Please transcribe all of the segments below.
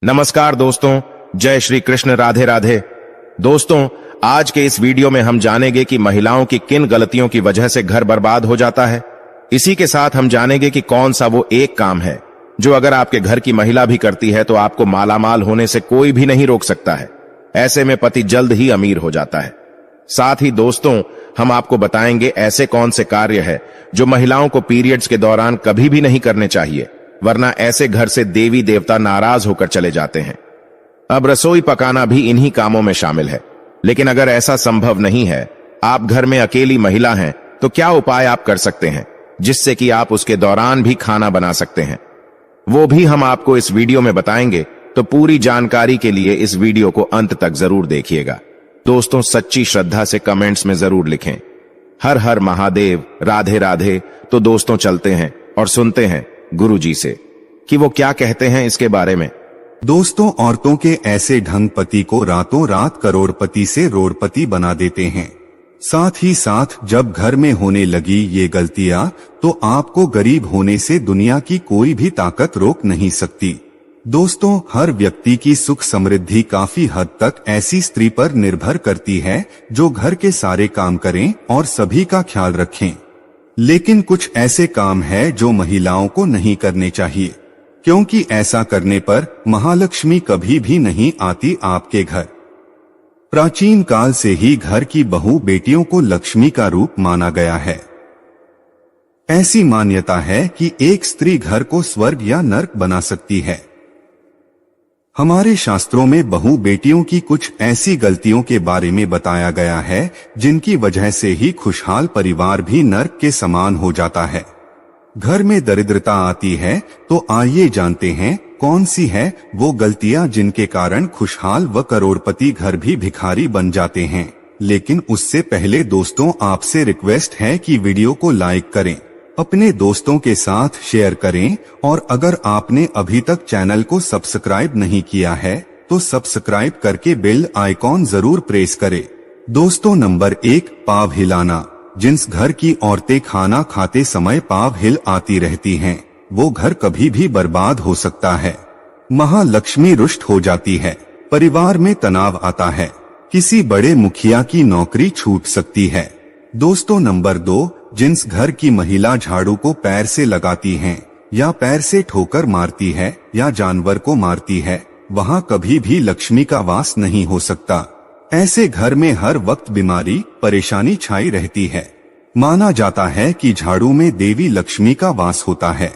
नमस्कार दोस्तों, जय श्री कृष्ण, राधे राधे। दोस्तों, आज के इस वीडियो में हम जानेंगे कि महिलाओं की किन गलतियों की वजह से घर बर्बाद हो जाता है। इसी के साथ हम जानेंगे कि कौन सा वो एक काम है जो अगर आपके घर की महिला भी करती है तो आपको मालामाल होने से कोई भी नहीं रोक सकता है। ऐसे में पति जल्द ही अमीर हो जाता है। साथ ही दोस्तों, हम आपको बताएंगे ऐसे कौन से कार्य है जो महिलाओं को पीरियड्स के दौरान कभी भी नहीं करने चाहिए, वरना ऐसे घर से देवी देवता नाराज होकर चले जाते हैं। अब रसोई पकाना भी इन्हीं कामों में शामिल है, लेकिन अगर ऐसा संभव नहीं है, आप घर में अकेली महिला हैं, तो क्या उपाय आप कर सकते हैं जिससे कि आप उसके दौरान भी खाना बना सकते हैं, वो भी हम आपको इस वीडियो में बताएंगे। तो पूरी जानकारी के लिए इस वीडियो को अंत तक जरूर देखिएगा। दोस्तों, सच्ची श्रद्धा से कमेंट्स में जरूर लिखें हर हर महादेव, राधे राधे। तो दोस्तों, चलते हैं और सुनते हैं गुरुजी से कि वो क्या कहते हैं इसके बारे में। दोस्तों, औरतों के ऐसे ढंग पति को रातों रात करोड़पति से रोड़पति बना देते हैं। साथ ही साथ जब घर में होने लगी ये गलतियां, तो आपको गरीब होने से दुनिया की कोई भी ताकत रोक नहीं सकती। दोस्तों, हर व्यक्ति की सुख समृद्धि काफी हद तक ऐसी स्त्री पर निर्भर करती है जो घर के सारे काम करें और सभी का ख्याल रखें। लेकिन कुछ ऐसे काम है जो महिलाओं को नहीं करने चाहिए, क्योंकि ऐसा करने पर महालक्ष्मी कभी भी नहीं आती आपके घर। प्राचीन काल से ही घर की बहू बेटियों को लक्ष्मी का रूप माना गया है। ऐसी मान्यता है कि एक स्त्री घर को स्वर्ग या नर्क बना सकती है। हमारे शास्त्रों में बहू बेटियों की कुछ ऐसी गलतियों के बारे में बताया गया है जिनकी वजह से ही खुशहाल परिवार भी नर्क के समान हो जाता है। घर में दरिद्रता आती है, तो आइए जानते हैं कौन सी है वो गलतियां जिनके कारण खुशहाल व करोड़पति घर भी भिखारी बन जाते हैं। लेकिन उससे पहले दोस्तों, आपसे रिक्वेस्ट है कि वीडियो को लाइक करें, अपने दोस्तों के साथ शेयर करें, और अगर आपने अभी तक चैनल को सब्सक्राइब नहीं किया है तो सब्सक्राइब करके बेल आइकॉन जरूर प्रेस करें। दोस्तों, नंबर 1, पाँव हिलाना। जिस घर की औरतें खाना खाते समय पाँव हिल आती रहती हैं, वो घर कभी भी बर्बाद हो सकता है। महालक्ष्मी रुष्ट हो जाती है, परिवार में तनाव आता है, किसी बड़े मुखिया की नौकरी छूट सकती है। दोस्तों, नंबर 2, जिस घर की महिला झाड़ू को पैर से लगाती हैं, या पैर से ठोकर मारती है, या जानवर को मारती है, वहाँ कभी भी लक्ष्मी का वास नहीं हो सकता। ऐसे घर में हर वक्त बीमारी परेशानी छाई रहती है। माना जाता है कि झाड़ू में देवी लक्ष्मी का वास होता है।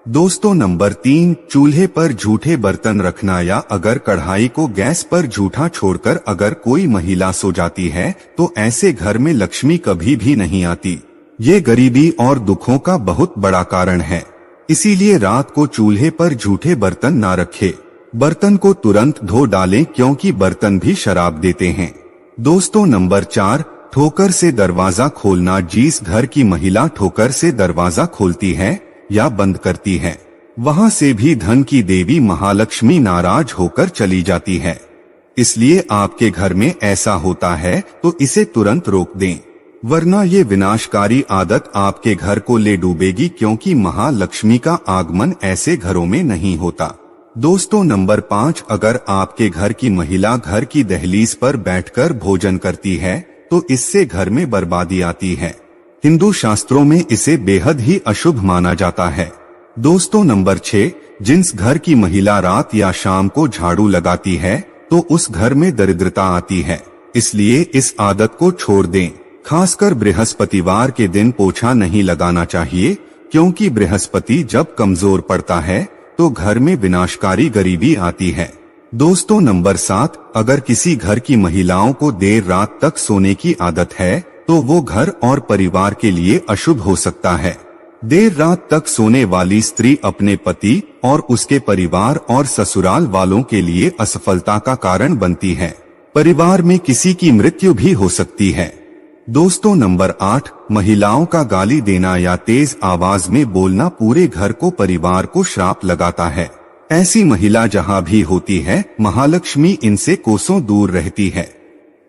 दोस्तों, नंबर 3, चूल्हे पर झूठे बर्तन रखना, या अगर कढ़ाई को गैस पर झूठा छोड़कर अगर कोई महिला सो जाती है तो ऐसे घर में लक्ष्मी कभी भी नहीं आती। ये गरीबी और दुखों का बहुत बड़ा कारण है। इसीलिए रात को चूल्हे पर झूठे बर्तन ना रखें। बर्तन को तुरंत धो डालें, क्योंकि बर्तन भी शराब देते हैं। दोस्तों, नंबर 4, ठोकर से दरवाजा खोलना। जिस घर की महिला ठोकर से दरवाजा खोलती है या बंद करती है, वहां से भी धन की देवी महालक्ष्मी नाराज होकर चली जाती है। इसलिए आपके घर में ऐसा होता है तो इसे तुरंत रोक दें, वरना ये विनाशकारी आदत आपके घर को ले डूबेगी, क्योंकि महालक्ष्मी का आगमन ऐसे घरों में नहीं होता। दोस्तों, नंबर 5, अगर आपके घर की महिला घर की दहलीज पर बैठकर भोजन करती है तो इससे घर में बर्बादी आती है। हिंदू शास्त्रों में इसे बेहद ही अशुभ माना जाता है। दोस्तों, नंबर 6, जिस घर की महिला रात या शाम को झाड़ू लगाती है तो उस घर में दरिद्रता आती है। इसलिए इस आदत को छोड़ दें। खासकर बृहस्पतिवार के दिन पोछा नहीं लगाना चाहिए, क्योंकि बृहस्पति जब कमजोर पड़ता है तो घर में विनाशकारी गरीबी आती है। दोस्तों, नंबर 7, अगर किसी घर की महिलाओं को देर रात तक सोने की आदत है तो वो घर और परिवार के लिए अशुभ हो सकता है। देर रात तक सोने वाली स्त्री अपने पति और उसके परिवार और ससुराल वालों के लिए असफलता का कारण बनती है। परिवार में किसी की मृत्यु भी हो सकती है। दोस्तों, नंबर 8, महिलाओं का गाली देना या तेज आवाज में बोलना पूरे घर को परिवार को श्राप लगाता है। ऐसी महिला जहां भी होती है, महालक्ष्मी इनसे कोसों दूर रहती है।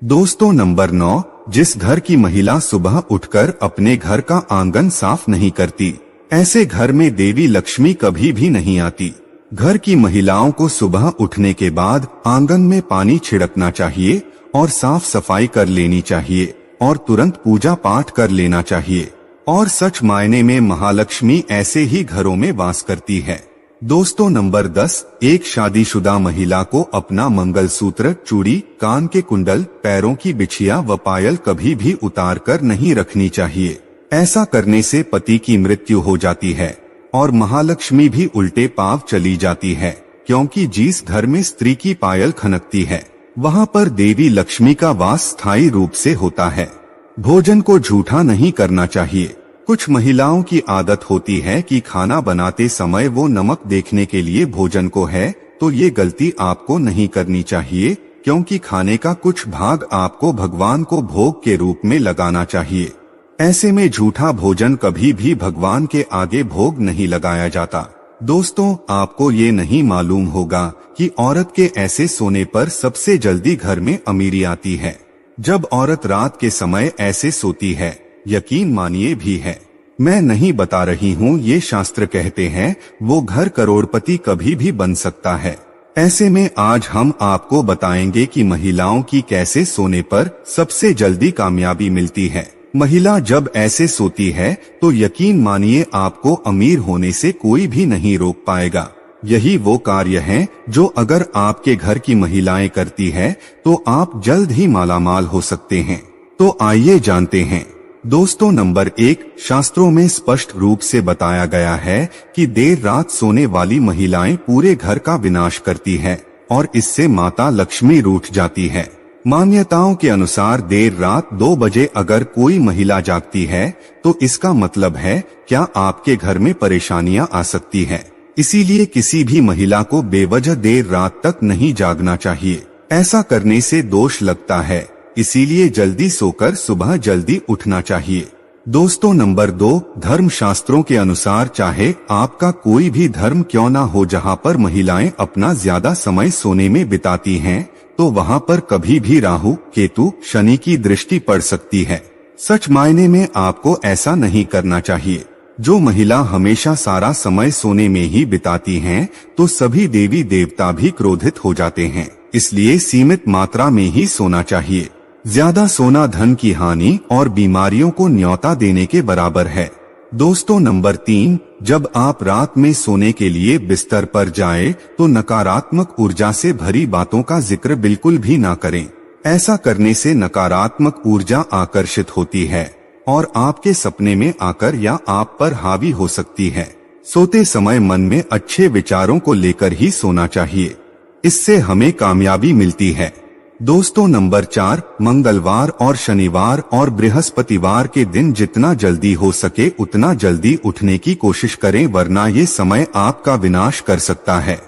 दोस्तों, नंबर 9, जिस घर की महिला सुबह उठकर अपने घर का आंगन साफ नहीं करती, ऐसे घर में देवी लक्ष्मी कभी भी नहीं आती। घर की महिलाओं को सुबह उठने के बाद आंगन में पानी छिड़कना चाहिए और साफ सफाई कर लेनी चाहिए और तुरंत पूजा पाठ कर लेना चाहिए। और सच मायने में महालक्ष्मी ऐसे ही घरों में वास करती है। दोस्तों नंबर 10, एक शादीशुदा महिला को अपना मंगलसूत्र, चूड़ी, कान के कुंडल, पैरों की बिछिया व पायल कभी भी उतार कर नहीं रखनी चाहिए। ऐसा करने से पति की मृत्यु हो जाती है और महालक्ष्मी भी उल्टे पांव चली जाती है, क्योंकि जिस घर में स्त्री की पायल खनकती है वहां पर देवी लक्ष्मी का वास स्थायी रूप से होता है। भोजन को झूठा नहीं करना चाहिए। कुछ महिलाओं की आदत होती है कि खाना बनाते समय वो नमक देखने के लिए भोजन को है, तो ये गलती आपको नहीं करनी चाहिए, क्योंकि खाने का कुछ भाग आपको भगवान को भोग के रूप में लगाना चाहिए। ऐसे में झूठा भोजन कभी भी भगवान के आगे भोग नहीं लगाया जाता। दोस्तों आपको ये नहीं मालूम होगा कि औरत के ऐसे सोने पर सबसे जल्दी घर में अमीरी आती है। जब औरत रात के समय ऐसे सोती है, यकीन मानिए भी है, मैं नहीं बता रही हूँ, ये शास्त्र कहते हैं, वो घर करोड़पति कभी भी बन सकता है। ऐसे में आज हम आपको बताएंगे कि महिलाओं की कैसे सोने पर सबसे जल्दी कामयाबी मिलती है। महिला जब ऐसे सोती है तो यकीन मानिए आपको अमीर होने से कोई भी नहीं रोक पाएगा। यही वो कार्य हैं जो अगर आपके घर की महिलाएं करती है तो आप जल्द ही मालामाल हो सकते हैं। तो आइए जानते हैं। दोस्तों नंबर 1, शास्त्रों में स्पष्ट रूप से बताया गया है कि देर रात सोने वाली महिलाएं पूरे घर का विनाश करती है और इससे माता लक्ष्मी रूठ जाती है। मान्यताओं के अनुसार देर रात 2 बजे अगर कोई महिला जागती है तो इसका मतलब है क्या आपके घर में परेशानियां आ सकती है। इसीलिए किसी भी महिला को बेवजह देर रात तक नहीं जागना चाहिए। ऐसा करने से दोष लगता है, इसीलिए जल्दी सोकर सुबह जल्दी उठना चाहिए। दोस्तों नंबर 2, धर्म शास्त्रों के अनुसार चाहे आपका कोई भी धर्म क्यों ना हो, जहां पर महिलाएं अपना ज्यादा समय सोने में बिताती हैं, तो वहां पर कभी भी राहु, केतु, शनि की दृष्टि पड़ सकती है। सच मायने में आपको ऐसा नहीं करना चाहिए। जो महिला हमेशा सारा समय सोने में ही बिताती हैं, तो सभी देवी देवता भी क्रोधित हो जाते हैं। इसलिए सीमित मात्रा में ही सोना चाहिए। ज्यादा सोना धन की हानि और बीमारियों को न्योता देने के बराबर है। दोस्तों नंबर 3, जब आप रात में सोने के लिए बिस्तर पर जाएं, तो नकारात्मक ऊर्जा से भरी बातों का जिक्र बिल्कुल भी ना करें। ऐसा करने से नकारात्मक ऊर्जा आकर्षित होती है और आपके सपने में आकर या आप पर हावी हो सकती है। सोते समय मन में अच्छे विचारों को लेकर ही सोना चाहिए, इससे हमें कामयाबी मिलती है। दोस्तों नंबर 4, मंगलवार और शनिवार और बृहस्पतिवार के दिन जितना जल्दी हो सके उतना जल्दी उठने की कोशिश करें, वरना ये समय आपका विनाश कर सकता है।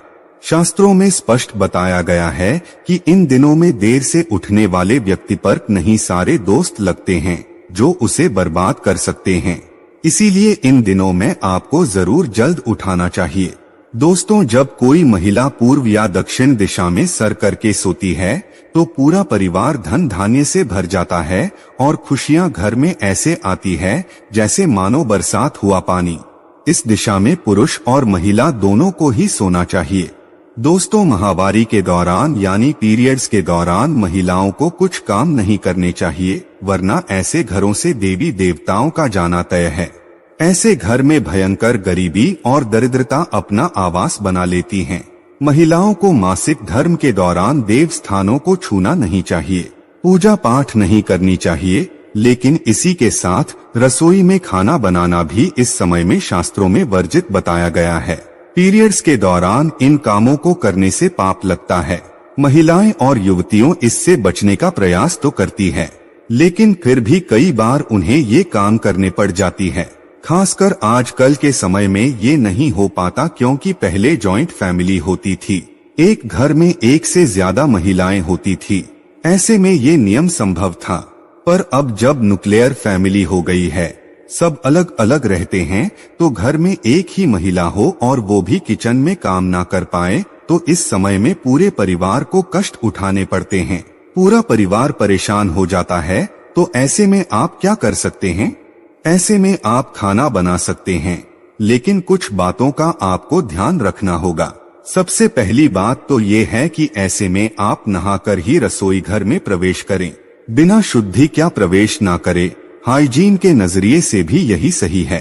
शास्त्रों में स्पष्ट बताया गया है कि इन दिनों में देर से उठने वाले व्यक्ति पर नहीं सारे दोस्त लगते हैं जो उसे बर्बाद कर सकते हैं। इसीलिए इन दिनों में आपको जरूर जल्द उठाना चाहिए। दोस्तों जब कोई महिला पूर्व या दक्षिण दिशा में सर करके सोती है तो पूरा परिवार धन धान्य से भर जाता है और खुशियां घर में ऐसे आती है जैसे मानो बरसात हुआ पानी। इस दिशा में पुरुष और महिला दोनों को ही सोना चाहिए। दोस्तों माहवारी के दौरान यानी पीरियड्स के दौरान महिलाओं को कुछ काम नहीं करने चाहिए, वरना ऐसे घरों से देवी देवताओं का जाना तय है। ऐसे घर में भयंकर गरीबी और दरिद्रता अपना आवास बना लेती हैं। महिलाओं को मासिक धर्म के दौरान देव स्थानों को छूना नहीं चाहिए, पूजा पाठ नहीं करनी चाहिए, लेकिन इसी के साथ रसोई में खाना बनाना भी इस समय में शास्त्रों में वर्जित बताया गया है। पीरियड्स के दौरान इन कामों को करने से पाप लगता है। महिलाएं और युवतियों इससे बचने का प्रयास तो करती है, लेकिन फिर भी कई बार उन्हें ये काम करने पड़ जाती है। खासकर आजकल के समय में ये नहीं हो पाता, क्योंकि पहले जॉइंट फैमिली होती थी, एक घर में एक से ज्यादा महिलाएं होती थी। ऐसे में ये नियम संभव था, पर अब जब न्यूक्लियर फैमिली हो गई है, सब अलग अलग रहते हैं, तो घर में एक ही महिला हो और वो भी किचन में काम ना कर पाए, तो इस समय में पूरे परिवार को कष्ट उठाने पड़ते हैं। पूरा परिवार परेशान हो जाता है। तो ऐसे में आप क्या कर सकते हैं? ऐसे में आप खाना बना सकते हैं, लेकिन कुछ बातों का आपको ध्यान रखना होगा। सबसे पहली बात तो ये है कि ऐसे में आप नहाकर ही रसोई घर में प्रवेश करें, बिना शुद्धि क्या प्रवेश ना करें। हाइजीन के नजरिए से भी यही सही है।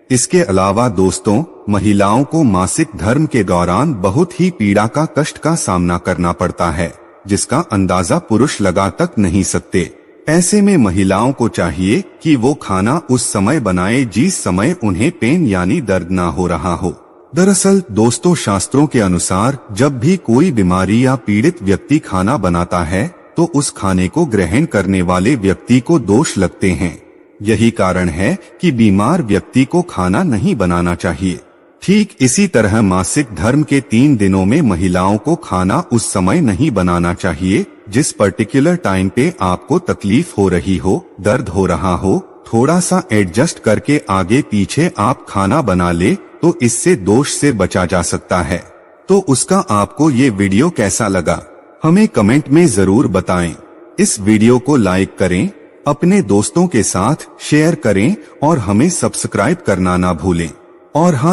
इसके अलावा दोस्तों, महिलाओं को मासिक धर्म के दौरान बहुत ही पीड़ा का कष्ट का सामना करना पड़ता है, जिसका अंदाजा पुरुष लगा तक नहीं सकते। ऐसे में महिलाओं को चाहिए कि वो खाना उस समय बनाए जिस समय उन्हें पेन यानी दर्द ना हो रहा हो। दरअसल दोस्तों, शास्त्रों के अनुसार जब भी कोई बीमारी या पीड़ित व्यक्ति खाना बनाता है तो उस खाने को ग्रहण करने वाले व्यक्ति को दोष लगते हैं। यही कारण है कि बीमार व्यक्ति को खाना नहीं बनाना चाहिए। ठीक इसी तरह मासिक धर्म के 3 दिनों में महिलाओं को खाना उस समय नहीं बनाना चाहिए जिस पर्टिकुलर टाइम पे आपको तकलीफ हो रही हो, दर्द हो रहा हो। थोड़ा सा एडजस्ट करके आगे पीछे आप खाना बना ले तो इससे दोष से बचा जा सकता है। तो उसका आपको ये वीडियो कैसा लगा हमें कमेंट में जरूर बताएं। इस वीडियो को लाइक करें, अपने दोस्तों के साथ शेयर करें और हमें सब्सक्राइब करना ना भूलें। और हाँ,